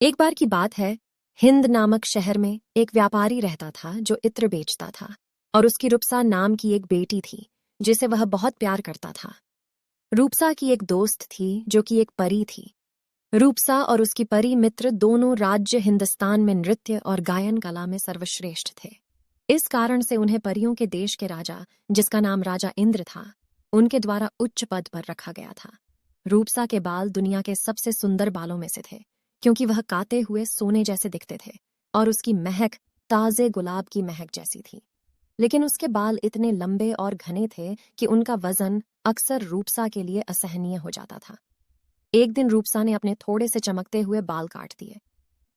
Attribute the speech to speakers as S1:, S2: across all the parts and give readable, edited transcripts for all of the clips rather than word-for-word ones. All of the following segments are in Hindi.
S1: एक बार की बात है, हिंद नामक शहर में एक व्यापारी रहता था जो इत्र बेचता था और उसकी रूपसा नाम की एक बेटी थी जिसे वह बहुत प्यार करता था। रूपसा की एक दोस्त थी जो कि एक परी थी। रूपसा और उसकी परी मित्र दोनों राज्य हिंदुस्तान में नृत्य और गायन कला में सर्वश्रेष्ठ थे। इस कारण से उन्हें परियों के देश के राजा, जिसका नाम राजा इंद्र था, उनके द्वारा उच्च पद पर रखा गया था। रूपसा के बाल दुनिया के सबसे सुंदर बालों में से थे, क्योंकि वह काते हुए सोने जैसे दिखते थे और उसकी महक ताजे गुलाब की महक जैसी थी। लेकिन उसके बाल इतने लंबे और घने थे कि उनका वजन अक्सर रूपसा के लिए असहनीय हो जाता था। एक दिन रूपसा ने अपने थोड़े से चमकते हुए बाल काट दिए।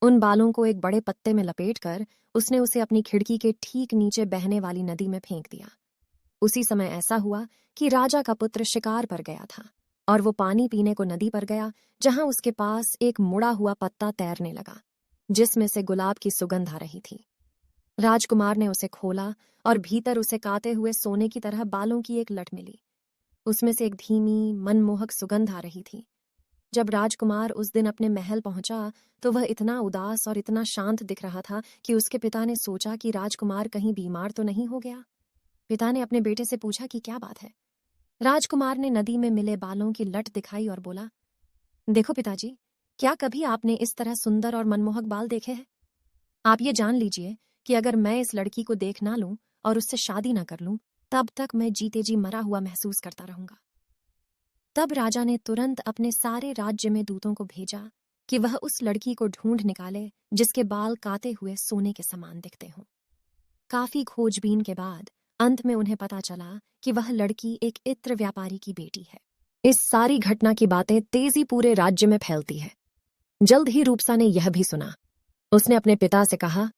S1: उन बालों को एक बड़े पत्ते में लपेटकर उसने उसे अपनी खिड़की के ठीक नीचे बहने वाली नदी में फेंक दिया। उसी समय ऐसा हुआ कि राजा का पुत्र शिकार पर गया था और वो पानी पीने को नदी पर गया, जहां उसके पास एक मुड़ा हुआ पत्ता तैरने लगा जिसमें से गुलाब की सुगंध आ रही थी। राजकुमार ने उसे खोला और भीतर उसे काते हुए सोने की तरह बालों की एक लट मिली। उसमें से एक धीमी मनमोहक सुगंध आ रही थी। जब राजकुमार उस दिन अपने महल पहुंचा तो वह इतना उदास और इतना शांत दिख रहा था कि उसके पिता ने सोचा कि राजकुमार कहीं बीमार तो नहीं हो गया। पिता ने अपने बेटे से पूछा कि क्या बात है। राजकुमार ने नदी में मिले बालों की लट दिखाई और बोला, देखो पिताजी, क्या कभी आपने इस तरह सुंदर और मनमोहक बाल देखे हैं? आप ये जान लीजिए कि अगर मैं इस लड़की को देख ना लूं और उससे शादी ना कर लूं, तब तक मैं जीते जी मरा हुआ महसूस करता रहूंगा। तब राजा ने तुरंत अपने सारे राज्य में दूतों को भेजा कि वह उस लड़की को ढूंढ निकाले जिसके बाल काते हुए सोने के समान दिखते हों। काफी खोजबीन के बाद अंत में उन्हें पता चला कि वह लड़की एक इत्र व्यापारी की बेटी है। इस सारी घटना की बातें तेजी पूरे राज्य में फैलती है। जल्द ही रूपसा ने यह भी सुना। उसने अपने पिता से कहा,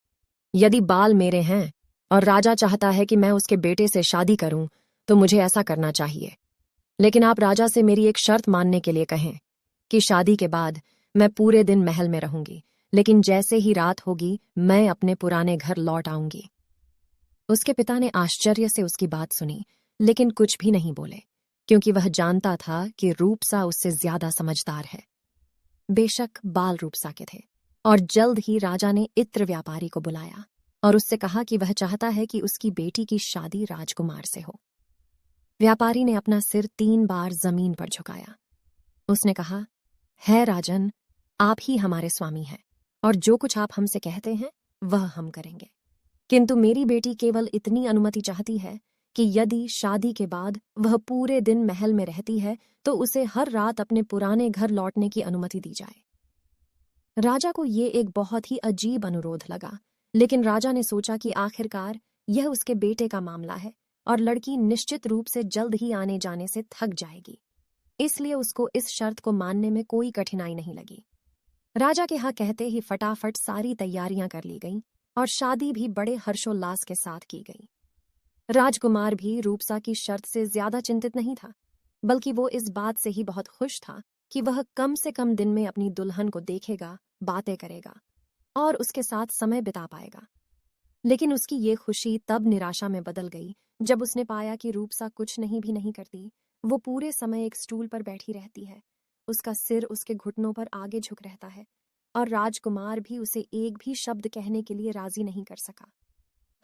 S1: यदि बाल मेरे हैं और राजा चाहता है कि मैं उसके बेटे से शादी करूं, तो मुझे ऐसा करना चाहिए। लेकिन आप राजा से मेरी एक शर्त मानने के लिए कहें कि शादी के बाद मैं पूरे दिन महल में रहूंगी, लेकिन जैसे ही रात होगी मैं अपने पुराने घर लौट आऊंगी। उसके पिता ने आश्चर्य से उसकी बात सुनी, लेकिन कुछ भी नहीं बोले, क्योंकि वह जानता था कि रूपसा उससे ज्यादा समझदार है। बेशक बाल रूपसा के थे, और जल्द ही राजा ने इत्र व्यापारी को बुलाया और उससे कहा कि वह चाहता है कि उसकी बेटी की शादी राजकुमार से हो। व्यापारी ने अपना सिर 3 बार जमीन पर झुकाया। उसने कहा, है राजन, आप ही हमारे स्वामी हैं और जो कुछ आप हमसे कहते हैं वह हम करेंगे। किंतु मेरी बेटी केवल इतनी अनुमति चाहती है कि यदि शादी के बाद वह पूरे दिन महल में रहती है तो उसे हर रात अपने पुराने घर लौटने की अनुमति दी जाए। राजा को ये एक बहुत ही अजीब अनुरोध लगा, लेकिन राजा ने सोचा कि आखिरकार यह उसके बेटे का मामला है और लड़की निश्चित रूप से जल्द ही आने जाने से थक जाएगी, इसलिए उसको इस शर्त को मानने में कोई कठिनाई नहीं लगी। राजा के हाँ कहते ही फटाफट सारी तैयारियां कर ली गईं और शादी भी बड़े हर्षोल्लास के साथ की गई। राजकुमार भी रूपसा की शर्त से ज्यादा चिंतित नहीं था, बल्कि वो इस बात से ही बहुत खुश था कि वह कम से कम दिन में अपनी दुल्हन को देखेगा, बातें करेगा और उसके साथ समय बिता पाएगा। लेकिन उसकी ये खुशी तब निराशा में बदल गई जब उसने पाया कि रूपसा कुछ नहीं करती। वो पूरे समय एक स्टूल पर बैठी रहती है, उसका सिर उसके घुटनों पर आगे झुक रहता है और राजकुमार भी उसे एक भी शब्द कहने के लिए राजी नहीं कर सका।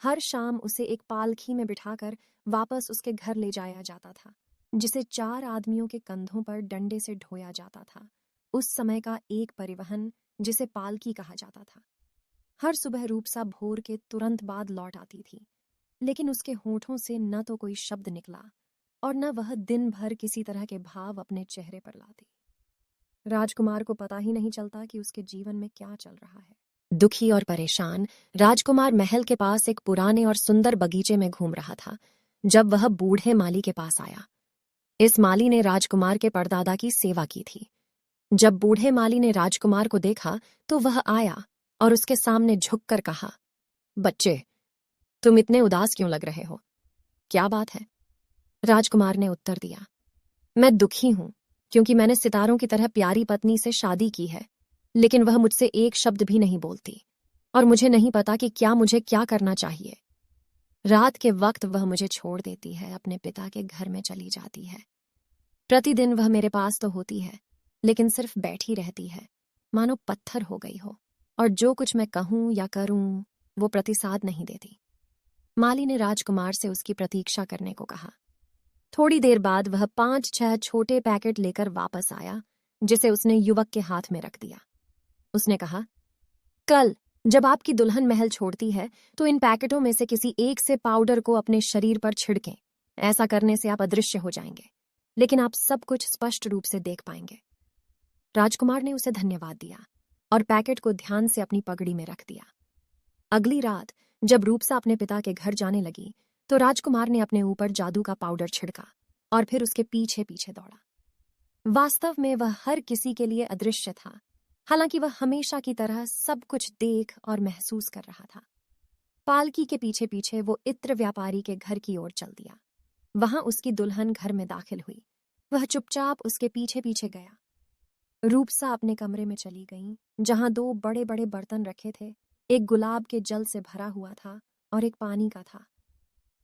S1: हर शाम उसे एक पालखी में बिठाकर वापस उसके घर ले जाया जाता था, जिसे 4 आदमियों के कंधों पर डंडे से ढोया जाता था। उस समय का एक परिवहन जिसे पालकी कहा जाता था। हर सुबह रूपसा भोर के तुरंत बाद लौट आती थी, लेकिन उसके होठों से न तो कोई शब्द निकला और न वह दिन भर किसी तरह के भाव अपने चेहरे पर लाती। राजकुमार को पता ही नहीं चलता कि उसके जीवन में क्या चल रहा है। दुखी और परेशान राजकुमार महल के पास एक पुराने और सुंदर बगीचे में घूम रहा था जब वह बूढ़े माली के पास आया। इस माली ने राजकुमार के परदादा की सेवा की थी। जब बूढ़े माली ने राजकुमार को देखा तो वह आया और उसके सामने झुककर कहा, बच्चे, तुम इतने उदास क्यों लग रहे हो? क्या बात है? राजकुमार ने उत्तर दिया, मैं दुखी हूं क्योंकि मैंने सितारों की तरह प्यारी पत्नी से शादी की है, लेकिन वह मुझसे एक शब्द भी नहीं बोलती और मुझे नहीं पता कि मुझे क्या करना चाहिए। रात के वक्त वह मुझे छोड़ देती है, अपने पिता के घर में चली जाती है। प्रतिदिन वह मेरे पास तो होती है, लेकिन सिर्फ बैठी रहती है मानो पत्थर हो गई हो, और जो कुछ मैं कहूं या करूं वो प्रतिसाद नहीं देती। माली ने राजकुमार से उसकी प्रतीक्षा करने को कहा। थोड़ी देर बाद वह 5-6 छोटे पैकेट लेकर वापस आया, जिसे उसने युवक के हाथ में रख दिया। उसने कहा, कल जब आपकी दुल्हन महल छोड़ती है तो इन पैकेटों में से किसी एक से पाउडर को अपने शरीर पर छिड़कें। ऐसा करने से आप अदृश्य हो जाएंगे, लेकिन आप सब कुछ स्पष्ट रूप से देख पाएंगे। राजकुमार ने उसे धन्यवाद दिया और पैकेट को ध्यान से अपनी पगड़ी में रख दिया। अगली रात जब रूपसा अपने पिता के घर जाने लगी तो राजकुमार ने अपने ऊपर जादू का पाउडर छिड़का और फिर उसके पीछे पीछे दौड़ा। वास्तव में वह हर किसी के लिए अदृश्य था, हालांकि वह हमेशा की तरह सब कुछ देख और महसूस कर रहा था। पालकी के पीछे पीछे वो इत्र व्यापारी के घर की ओर चल दिया। वहां उसकी दुल्हन घर में दाखिल हुई। वह चुपचाप उसके पीछे पीछे गया। रूपसा अपने कमरे में चली गई, जहां 2 बड़े बड़े बर्तन रखे थे। एक गुलाब के जल से भरा हुआ था और एक पानी का था।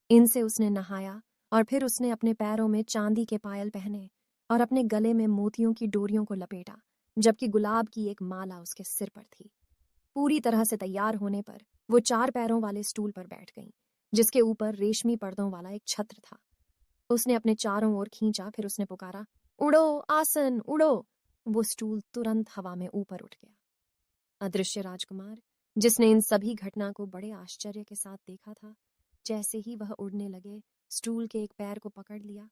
S1: इनसे उसने नहाया और फिर उसने अपने पैरों में चांदी के पायल पहने और अपने गले में मोतियों की डोरियों को लपेटा, जबकि गुलाब की एक माला उसके सिर पर थी। पूरी तरह से तैयार होने पर वो 4 पैरों वाले स्टूल पर बैठ गई, जिसके ऊपर रेशमी पर्दों वाला एक छत्र था। उसने अपने चारों ओर खींचा, फिर उसने पुकारा, उड़ो आसन उड़ो। वो स्टूल तुरंत हवा में ऊपर उठ गया। अदृश्य राजकुमार, जिसने इन सभी घटना को बड़े आश्चर्य के साथ देखा था, जैसे ही वह उड़ने लगे स्टूल के एक पैर को पकड़ लिया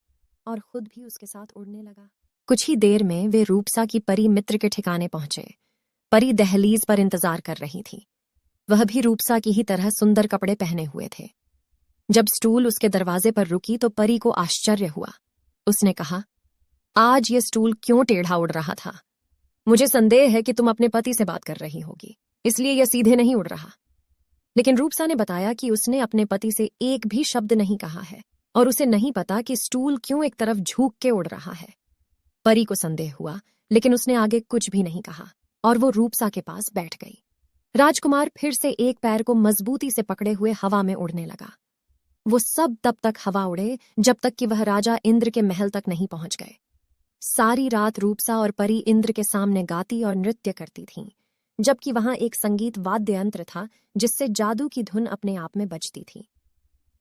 S1: और खुद भी उसके साथ उड़ने लगा। कुछ ही देर में वे रूपसा की परी मित्र के ठिकाने पहुंचे। परी दहलीज पर इंतजार कर रही थी। वह भी रूपसा की ही तरह सुंदर कपड़े पहने हुए थे। जब स्टूल उसके दरवाजे पर रुकी तो परी को आश्चर्य हुआ। उसने कहा, आज ये स्टूल क्यों टेढ़ा उड़ रहा था? मुझे संदेह है कि तुम अपने पति से बात कर रही होगी, इसलिए यह सीधे नहीं उड़ रहा। लेकिन रूपसा ने बताया कि उसने अपने पति से एक भी शब्द नहीं कहा है और उसे नहीं पता कि स्टूल क्यों एक तरफ झुक के उड़ रहा है। परी को संदेह हुआ, लेकिन उसने आगे कुछ भी नहीं कहा और वो रूपसा के पास बैठ गई। राजकुमार फिर से एक पैर को मजबूती से पकड़े हुए हवा में उड़ने लगा। वो सब तब तक हवा उड़े जब तक कि वह राजा इंद्र के महल तक नहीं पहुंच गए। सारी रात रूपसा और परी इंद्र के सामने गाती और नृत्य करती थीं, जबकि वहां एक संगीत वाद्य यंत्र था जिससे जादू की धुन अपने आप में बजती थी।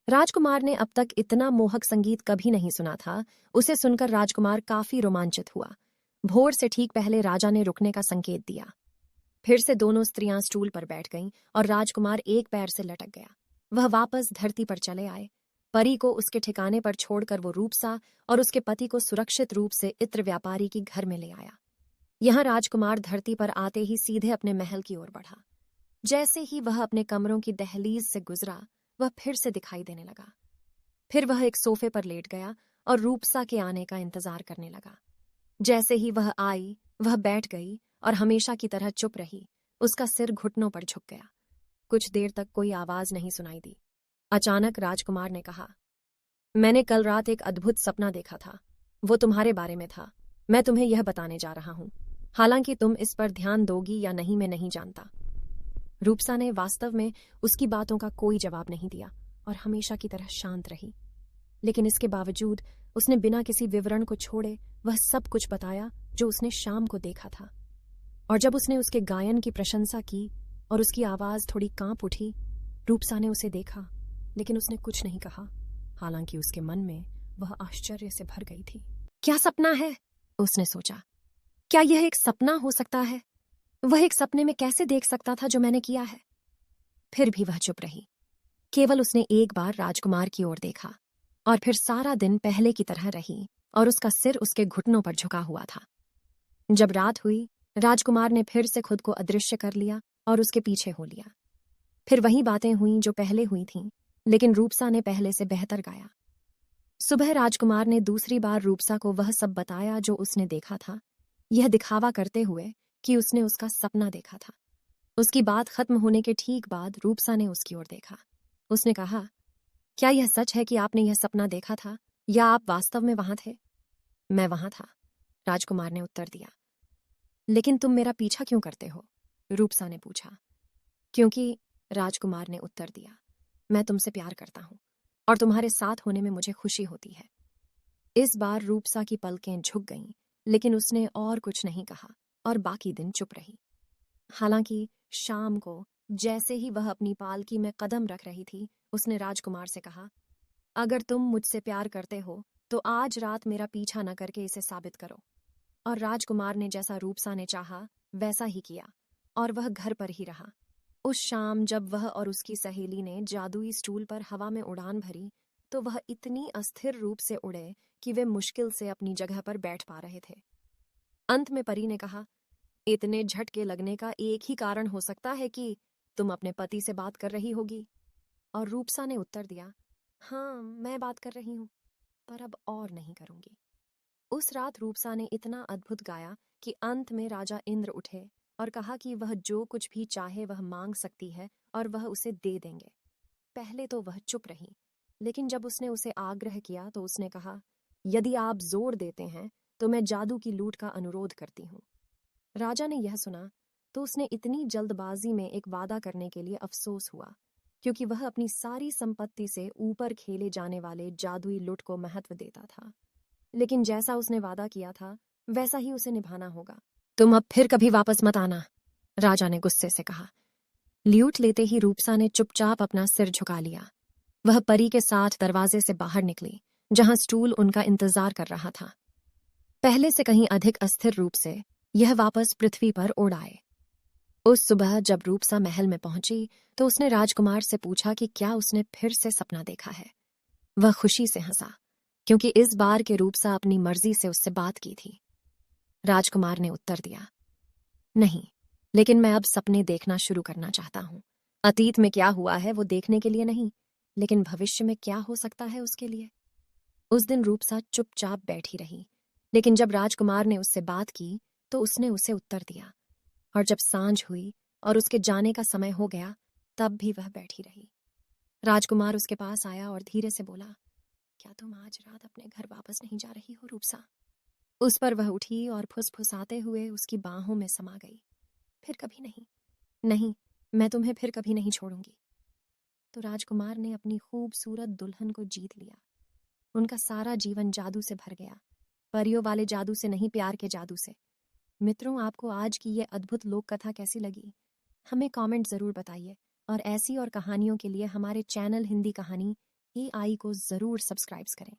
S1: राजकुमार ने अब तक इतना मोहक संगीत कभी नहीं सुना था। उसे सुनकर राजकुमार काफी रोमांचित हुआ। भोर से ठीक पहले राजा ने रुकने का संकेत दिया। फिर से दोनों स्त्रियां स्टूल पर बैठ गईं और राजकुमार एक पैर से लटक गया। वह वापस धरती पर चले आए। परी को उसके ठिकाने पर छोड़कर वो रूपसा और उसके पति को सुरक्षित रूप से इत्र व्यापारी की घर में ले आया। यहां राजकुमार धरती पर आते ही सीधे अपने महल की ओर बढ़ा। जैसे ही वह अपने कमरों की दहलीज से गुजरा, वह फिर से दिखाई देने लगा। फिर वह एक सोफे पर लेट गया और रूपसा के आने का इंतजार करने लगा। जैसे ही वह आई, वह बैठ गई और हमेशा की तरह चुप रही। उसका सिर घुटनों पर झुक गया। कुछ देर तक कोई आवाज नहीं सुनाई दी। अचानक राजकुमार ने कहा, मैंने कल रात एक अद्भुत सपना देखा था। वो तुम्हारे बारे में था। मैं तुम्हें यह बताने जा रहा हूं। हालांकि तुम इस पर ध्यान दोगी या नहीं मैं नहीं जानता। रूपसा ने वास्तव में उसकी बातों का कोई जवाब नहीं दिया और हमेशा की तरह शांत रही। लेकिन इसके बावजूद उसने बिना किसी विवरण को छोड़े वह सब कुछ बताया जो उसने शाम को देखा था। और जब उसने उसके गायन की प्रशंसा की और उसकी आवाज थोड़ी कांप उठी, रूपसा ने उसे देखा, लेकिन उसने कुछ नहीं कहा। हालांकि उसके मन में वह आश्चर्य से भर गई थी। क्या सपना है? उसने सोचा। क्या यह एक सपना हो सकता है? वह एक सपने में कैसे देख सकता था जो मैंने किया है? फिर भी वह चुप रही। केवल उसने एक बार राजकुमार की ओर देखा और फिर सारा दिन पहले की तरह रही और उसका सिर उसके घुटनों पर झुका हुआ था। जब रात हुई, राजकुमार ने फिर से खुद को अदृश्य कर लिया और उसके पीछे हो लिया। फिर वही बातें हुईं जो पहले हुई थीं, लेकिन रूपसा ने पहले से बेहतर गाया। सुबह राजकुमार ने दूसरी बार रूपसा को वह सब बताया जो उसने देखा था, यह दिखावा करते हुए कि उसने उसका सपना देखा था। उसकी बात खत्म होने के ठीक बाद रूपसा ने उसकी ओर देखा। उसने कहा, क्या यह सच है कि आपने यह सपना देखा था या आप वास्तव में वहां थे? मैं वहां था, राजकुमार ने उत्तर दिया। लेकिन तुम मेरा पीछा क्यों करते हो? रूपसा ने पूछा। क्योंकि, राजकुमार ने उत्तर दिया, मैं तुमसे प्यार करता हूं और तुम्हारे साथ होने में मुझे खुशी होती है। इस बार रूपसा की पलकें झुक गईं, लेकिन उसने और कुछ नहीं कहा और बाकी दिन चुप रही। हालांकि शाम को जैसे ही वह अपनी पालकी में कदम रख रही थी, उसने राजकुमार से कहा, अगर तुम मुझसे प्यार करते हो तो आज रात मेरा पीछा न करके इसे साबित करो। और राजकुमार ने जैसा रूपसा ने चाहा वैसा ही किया और वह घर पर ही रहा। उस शाम जब वह और उसकी सहेली ने जादुई स्टूल पर हवा में उड़ान भरी तो वह इतनी अस्थिर रूप से उड़े कि वे मुश्किल से अपनी जगह पर बैठ पा रहे थे। अंत में परी ने कहा, इतने झटके लगने का एक ही कारण हो सकता है कि तुम अपने पति से बात कर रही होगी। और रूपसा ने उत्तर दिया, हाँ मैं बात कर रही हूँ, पर अब और नहीं करूंगी। उस रात रूपसा ने इतना अद्भुत गाया कि अंत में राजा इंद्र उठे और कहा कि वह जो कुछ भी चाहे वह मांग सकती है और वह उसे दे देंगे। पहले तो वह चुप रही, लेकिन जब उसने उसे आग्रह किया तो उसने कहा, यदि आप जोर देते हैं तो मैं जादू की लूट का अनुरोध करती हूँ। राजा ने यह सुना तो उसने इतनी जल्दबाजी में एक वादा करने के लिए अफसोस हुआ, क्योंकि वह अपनी सारी संपत्ति से ऊपर खेले जाने वाले जादुई लूट को महत्व देता था। लेकिन जैसा उसने वादा किया था वैसा ही उसे निभाना होगा। तुम अब फिर कभी वापस मत आना, राजा ने गुस्से से कहा। ल्यूट लेते ही रूपसा ने चुपचाप अपना सिर झुका लिया। वह परी के साथ दरवाजे से बाहर निकली, जहां स्टूल उनका इंतजार कर रहा था। पहले से कहीं अधिक अस्थिर रूप से यह वापस पृथ्वी पर उड़ आए। उस सुबह जब रूपसा महल में पहुंची तो उसने राजकुमार से पूछा कि क्या उसने फिर से सपना देखा है। वह खुशी से हंसा, क्योंकि इस बार के रूपसा अपनी मर्जी से उससे बात की थी। राजकुमार ने उत्तर दिया, नहीं, लेकिन मैं अब सपने देखना शुरू करना चाहता हूँ। अतीत में क्या हुआ है वो देखने के लिए नहीं, लेकिन भविष्य में क्या हो सकता है उसके लिए। उस दिन रूपसा चुपचाप बैठी रही, लेकिन जब राजकुमार ने उससे बात की तो उसने उसे उत्तर दिया। और जब सांझ हुई और उसके जाने का समय हो गया, तब भी वह बैठी रही। राजकुमार उसके पास आया और धीरे से बोला, क्या तुम आज रात अपने घर वापस नहीं जा रही हो रूपसा? उस पर वह उठी और फुसफुसाते हुए उसकी बाहों में समा गई। फिर कभी नहीं, नहीं, मैं तुम्हें फिर कभी नहीं छोड़ूंगी। तो राजकुमार ने अपनी खूबसूरत दुल्हन को जीत लिया। उनका सारा जीवन जादू से भर गया, परियों वाले जादू से नहीं, प्यार के जादू से। मित्रों, आपको आज की ये अद्भुत लोक कथा कैसी लगी? हमें कमेंट जरूर बताइए और ऐसी और कहानियों के लिए हमारे चैनल हिंदी कहानी AI को जरूर सब्सक्राइब करें।